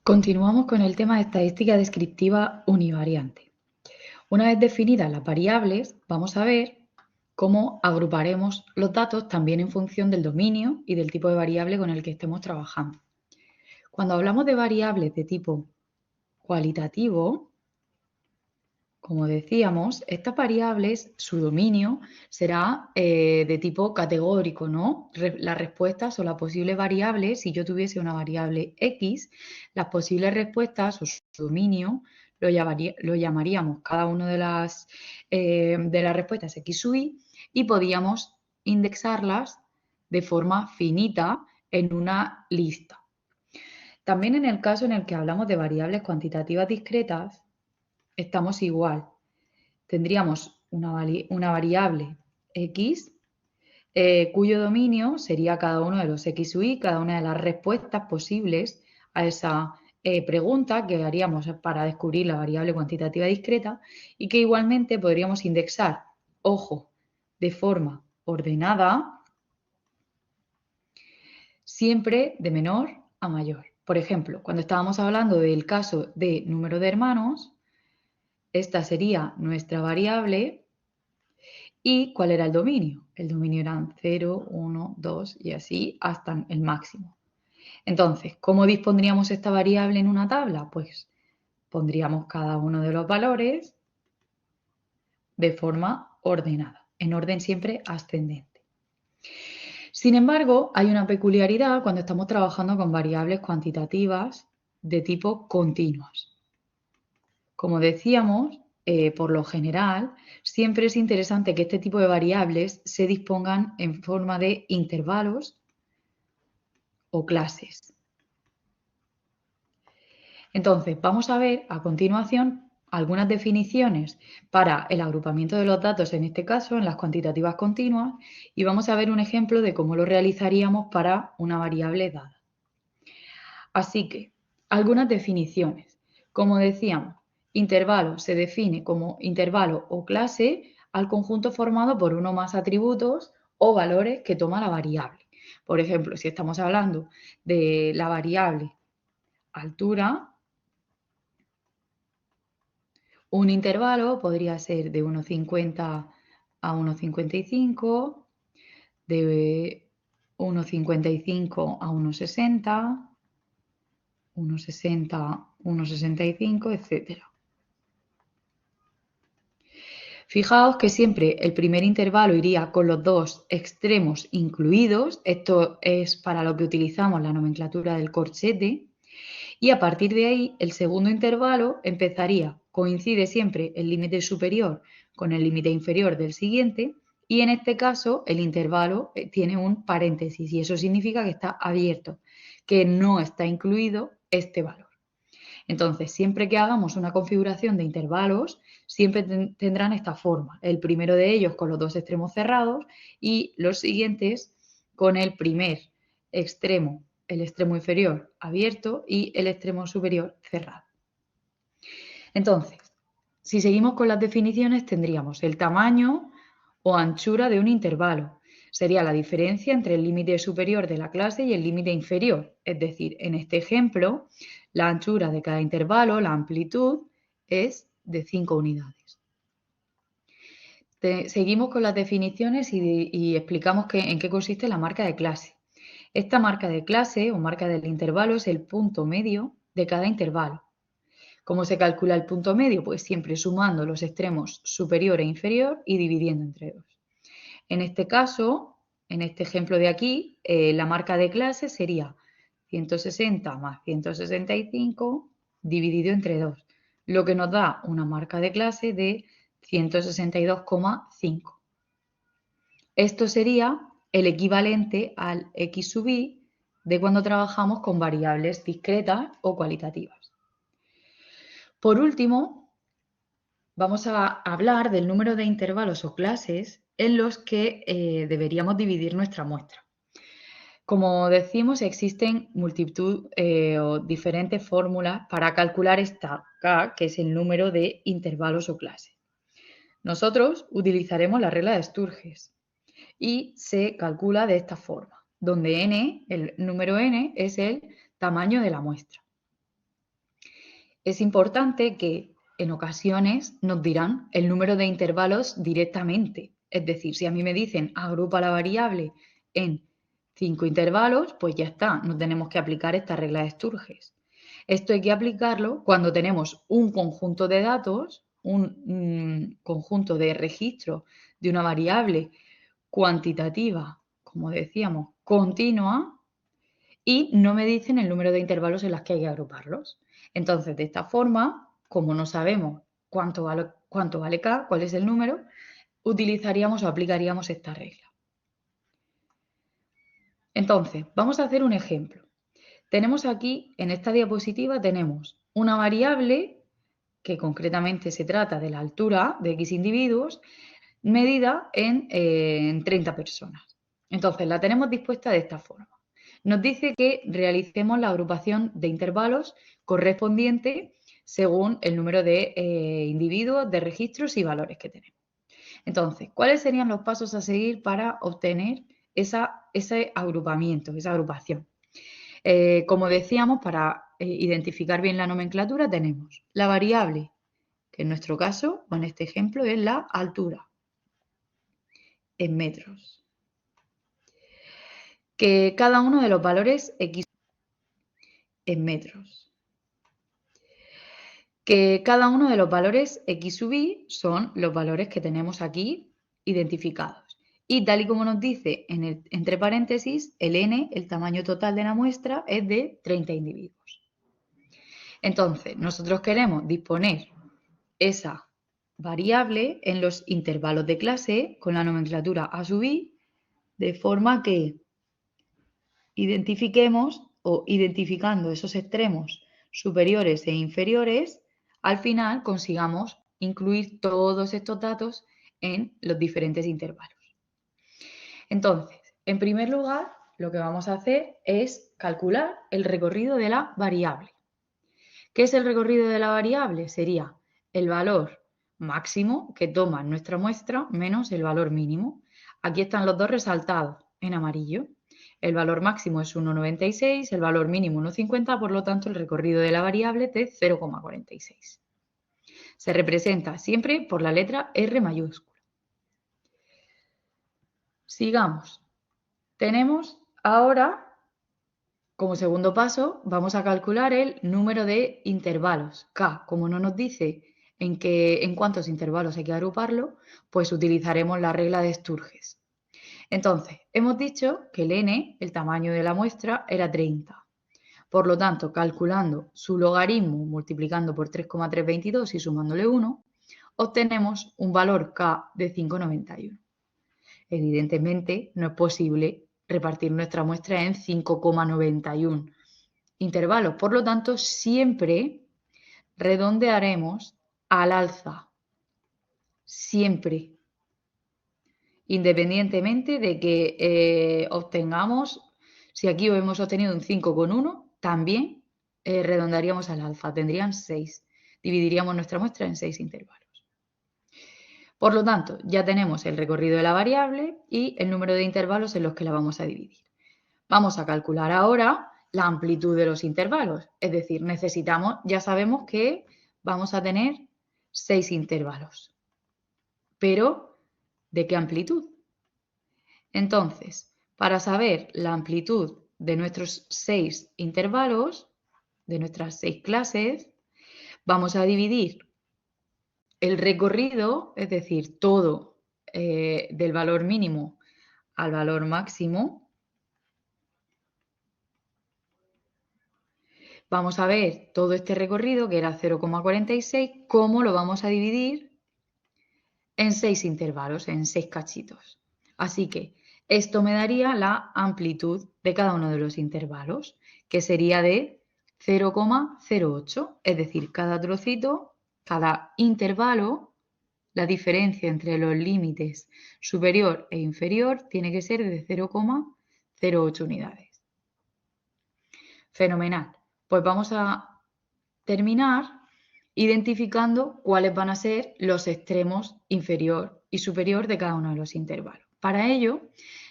Continuamos con el tema de estadística descriptiva univariante. Una vez definidas las variables, vamos a ver cómo agruparemos los datos también en función del dominio y del tipo de variable con el que estemos trabajando. Cuando hablamos de variables de tipo cualitativo, como decíamos, estas variables, su dominio será de tipo categórico, ¿no? Las respuestas o la posible variable, si yo tuviese una variable X, las posibles respuestas o su dominio lo llamaríamos cada una de las respuestas X sub I y podíamos indexarlas de forma finita en una lista. También en el caso en el que hablamos de variables cuantitativas discretas, estamos igual. Tendríamos una variable X cuyo dominio sería cada uno de los X sub I, cada una de las respuestas posibles a esa pregunta que haríamos para descubrir la variable cuantitativa discreta y que igualmente podríamos indexar, ojo, de forma ordenada, siempre de menor a mayor. Por ejemplo, cuando estábamos hablando del caso de número de hermanos, esta sería nuestra variable. ¿Y cuál era el dominio? El dominio eran 0, 1, 2 y así hasta el máximo. Entonces, ¿cómo dispondríamos esta variable en una tabla? Pues pondríamos cada uno de los valores de forma ordenada, en orden siempre ascendente. Sin embargo, hay una peculiaridad cuando estamos trabajando con variables cuantitativas de tipo continuas. Como decíamos, por lo general, siempre es interesante que este tipo de variables se dispongan en forma de intervalos o clases. Entonces, vamos a ver a continuación algunas definiciones para el agrupamiento de los datos, en este caso en las cuantitativas continuas, y vamos a ver un ejemplo de cómo lo realizaríamos para una variable dada. Así que, algunas definiciones. Como decíamos, intervalo se define como intervalo o clase al conjunto formado por uno o más atributos o valores que toma la variable. Por ejemplo, si estamos hablando de la variable altura, un intervalo podría ser de 1,50 a 1,55, de 1,55 a 1,60, 1,60, 1,65, etc. Fijaos que siempre el primer intervalo iría con los dos extremos incluidos, esto es para lo que utilizamos la nomenclatura del corchete, y a partir de ahí el segundo intervalo coincide siempre el límite superior con el límite inferior del siguiente, y en este caso el intervalo tiene un paréntesis y eso significa que está abierto, que no está incluido este valor. Entonces, siempre que hagamos una configuración de intervalos, siempre tendrán esta forma. El primero de ellos con los dos extremos cerrados y los siguientes con el primer extremo, el extremo inferior abierto y el extremo superior cerrado. Entonces, si seguimos con las definiciones, tendríamos el tamaño o anchura de un intervalo. Sería la diferencia entre el límite superior de la clase y el límite inferior. Es decir, en este ejemplo, la anchura de cada intervalo, la amplitud, es de 5 unidades. Seguimos con las definiciones y explicamos en qué consiste la marca de clase. Esta marca de clase o marca del intervalo es el punto medio de cada intervalo. ¿Cómo se calcula el punto medio? Pues siempre sumando los extremos superior e inferior y dividiendo entre 2. En este caso, en este ejemplo de aquí, la marca de clase sería 160 más 165 dividido entre 2, lo que nos da una marca de clase de 162,5. Esto sería el equivalente al X sub I de cuando trabajamos con variables discretas o cualitativas. Por último, vamos a hablar del número de intervalos o clases en los que deberíamos dividir nuestra muestra. Como decimos, existen multitud o diferentes fórmulas para calcular esta K, que es el número de intervalos o clases. Nosotros utilizaremos la regla de Sturges y se calcula de esta forma, donde n, el número n, es el tamaño de la muestra. Es importante que en ocasiones nos dirán el número de intervalos directamente. Es decir, si a mí me dicen agrupa la variable en 5 intervalos, pues ya está, no tenemos que aplicar esta regla de Sturges. Esto hay que aplicarlo cuando tenemos un conjunto de datos, un conjunto de registros de una variable cuantitativa, como decíamos, continua, y no me dicen el número de intervalos en los que hay que agruparlos. Entonces, de esta forma, como no sabemos cuánto vale K, cuál es el número, utilizaríamos o aplicaríamos esta regla. Entonces, vamos a hacer un ejemplo. Tenemos aquí, en esta diapositiva, tenemos una variable que concretamente se trata de la altura de X individuos, medida en 30 personas. Entonces, la tenemos dispuesta de esta forma. Nos dice que realicemos la agrupación de intervalos correspondiente según el número de individuos, de registros y valores que tenemos. Entonces, ¿cuáles serían los pasos a seguir para obtener ese agrupamiento, esa agrupación? Como decíamos, para identificar bien la nomenclatura tenemos la variable, que en nuestro caso, o en este ejemplo, es la altura, en metros. Que cada uno de los valores X en metros. Que cada uno de los valores X sub I son los valores que tenemos aquí identificados. Y tal y como nos dice entre paréntesis, el N, el tamaño total de la muestra, es de 30 individuos. Entonces, nosotros queremos disponer esa variable en los intervalos de clase con la nomenclatura A sub I, de forma que identifiquemos o identificando esos extremos superiores e inferiores, al final consigamos incluir todos estos datos en los diferentes intervalos. Entonces, en primer lugar, lo que vamos a hacer es calcular el recorrido de la variable. ¿Qué es el recorrido de la variable? Sería el valor máximo que toma nuestra muestra menos el valor mínimo. Aquí están los dos resaltados en amarillo. El valor máximo es 1,96, el valor mínimo 1,50, por lo tanto el recorrido de la variable es de 0,46. Se representa siempre por la letra R mayúscula. Sigamos. Tenemos ahora, como segundo paso, vamos a calcular el número de intervalos. K, como no nos dice en cuántos intervalos hay que agruparlo, pues utilizaremos la regla de Sturges. Entonces, hemos dicho que el n, el tamaño de la muestra, era 30. Por lo tanto, calculando su logaritmo multiplicando por 3,322 y sumándole 1, obtenemos un valor K de 5,91. Evidentemente, no es posible repartir nuestra muestra en 5,91 intervalos. Por lo tanto, siempre redondearemos al alza. Siempre. Independientemente de que obtengamos, si aquí hemos obtenido un 5,1, también redondearíamos al alza, tendrían 6. Dividiríamos nuestra muestra en 6 intervalos. Por lo tanto, ya tenemos el recorrido de la variable y el número de intervalos en los que la vamos a dividir. Vamos a calcular ahora la amplitud de los intervalos, es decir, ya sabemos que vamos a tener 6 intervalos. Pero, ¿de qué amplitud? Entonces, para saber la amplitud de nuestros 6 intervalos, de nuestras 6 clases, vamos a dividir el recorrido, es decir, todo del valor mínimo al valor máximo. Vamos a ver todo este recorrido, que era 0,46, cómo lo vamos a dividir en 6 intervalos, en 6 cachitos. Así que esto me daría la amplitud de cada uno de los intervalos, que sería de 0,08, es decir, cada trocito, cada intervalo, la diferencia entre los límites superior e inferior tiene que ser de 0,08 unidades. Fenomenal. Pues vamos a terminar identificando cuáles van a ser los extremos inferior y superior de cada uno de los intervalos. Para ello,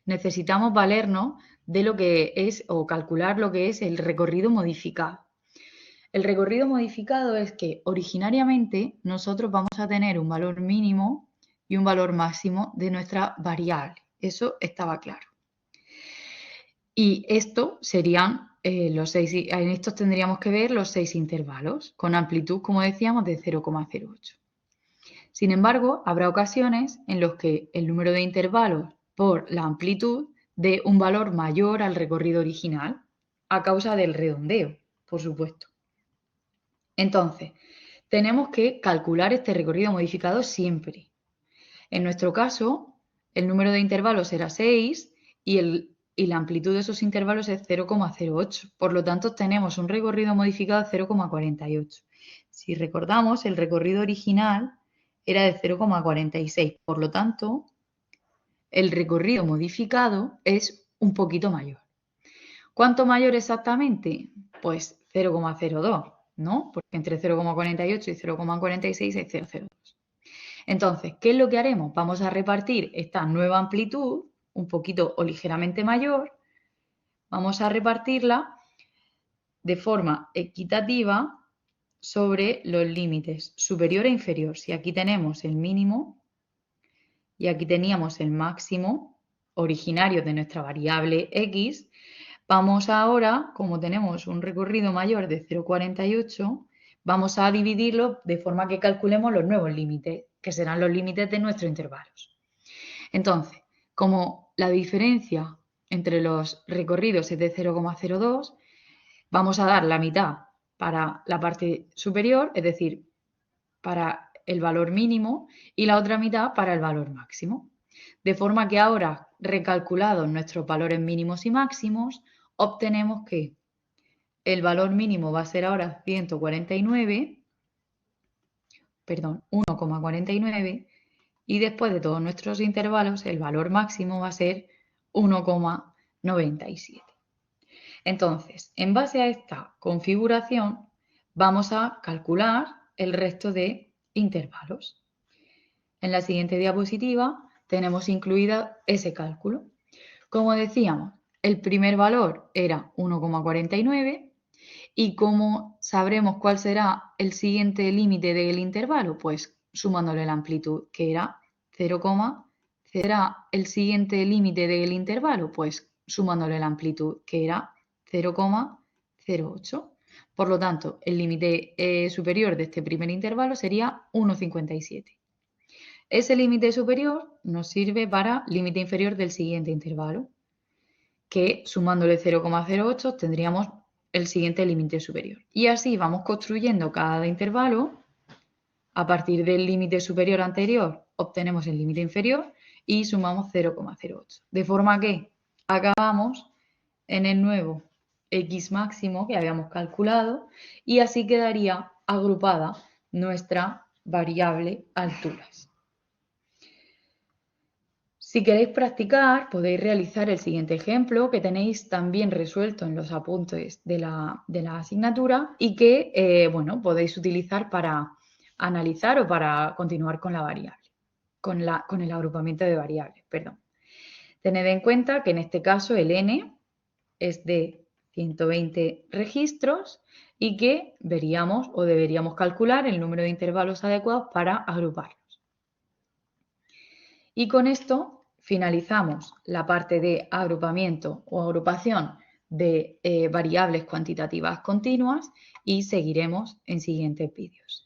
necesitamos valernos de lo que es o calcular lo que es el recorrido modificado. El recorrido modificado es que originariamente nosotros vamos a tener un valor mínimo y un valor máximo de nuestra variable. Eso estaba claro. Y esto serían en estos tendríamos que ver los 6 intervalos, con amplitud, como decíamos, de 0,08. Sin embargo, habrá ocasiones en las que el número de intervalos por la amplitud dé un valor mayor al recorrido original, a causa del redondeo, por supuesto. Entonces, tenemos que calcular este recorrido modificado siempre. En nuestro caso, el número de intervalos era 6 y la amplitud de esos intervalos es 0,08. Por lo tanto, tenemos un recorrido modificado de 0,48. Si recordamos, el recorrido original era de 0,46. Por lo tanto, el recorrido modificado es un poquito mayor. ¿Cuánto mayor exactamente? Pues 0,02, ¿no? Porque entre 0,48 y 0,46 hay 0,02. Entonces, ¿qué es lo que haremos? Vamos a repartir esta nueva amplitud, un poquito o ligeramente mayor, vamos a repartirla de forma equitativa sobre los límites superior e inferior. Si aquí tenemos el mínimo y aquí teníamos el máximo originario de nuestra variable x, vamos ahora, como tenemos un recorrido mayor de 0,48, vamos a dividirlo de forma que calculemos los nuevos límites, que serán los límites de nuestros intervalos. Entonces, como la diferencia entre los recorridos es de 0,02, vamos a dar la mitad para la parte superior, es decir, para el valor mínimo, y la otra mitad para el valor máximo. De forma que ahora, recalculados nuestros valores mínimos y máximos, obtenemos que el valor mínimo va a ser ahora 1,49 y después de todos nuestros intervalos el valor máximo va a ser 1,97. Entonces, en base a esta configuración vamos a calcular el resto de intervalos. En la siguiente diapositiva tenemos incluida ese cálculo. Como decíamos, el primer valor era 1,49 y ¿cómo sabremos cuál será el siguiente límite del intervalo? Pues sumándole la amplitud, que era 0, ¿será el siguiente límite del intervalo? Pues sumándole la amplitud, que era 0,08. Por lo tanto, el límite superior de este primer intervalo sería 1,57. Ese límite superior nos sirve para límite inferior del siguiente intervalo, que sumándole 0,08 tendríamos el siguiente límite superior. Y así vamos construyendo cada intervalo. A partir del límite superior anterior obtenemos el límite inferior y sumamos 0,08. De forma que acabamos en el nuevo x máximo que habíamos calculado y así quedaría agrupada nuestra variable alturas. Si queréis practicar, podéis realizar el siguiente ejemplo que tenéis también resuelto en los apuntes de la asignatura y que podéis utilizar para analizar o para continuar con la variable, con el agrupamiento de variables, perdón. Tened en cuenta que en este caso el n es de 120 registros y que veríamos o deberíamos calcular el número de intervalos adecuados para agruparlos. Y con esto finalizamos la parte de agrupamiento o agrupación de variables cuantitativas continuas y seguiremos en siguientes vídeos.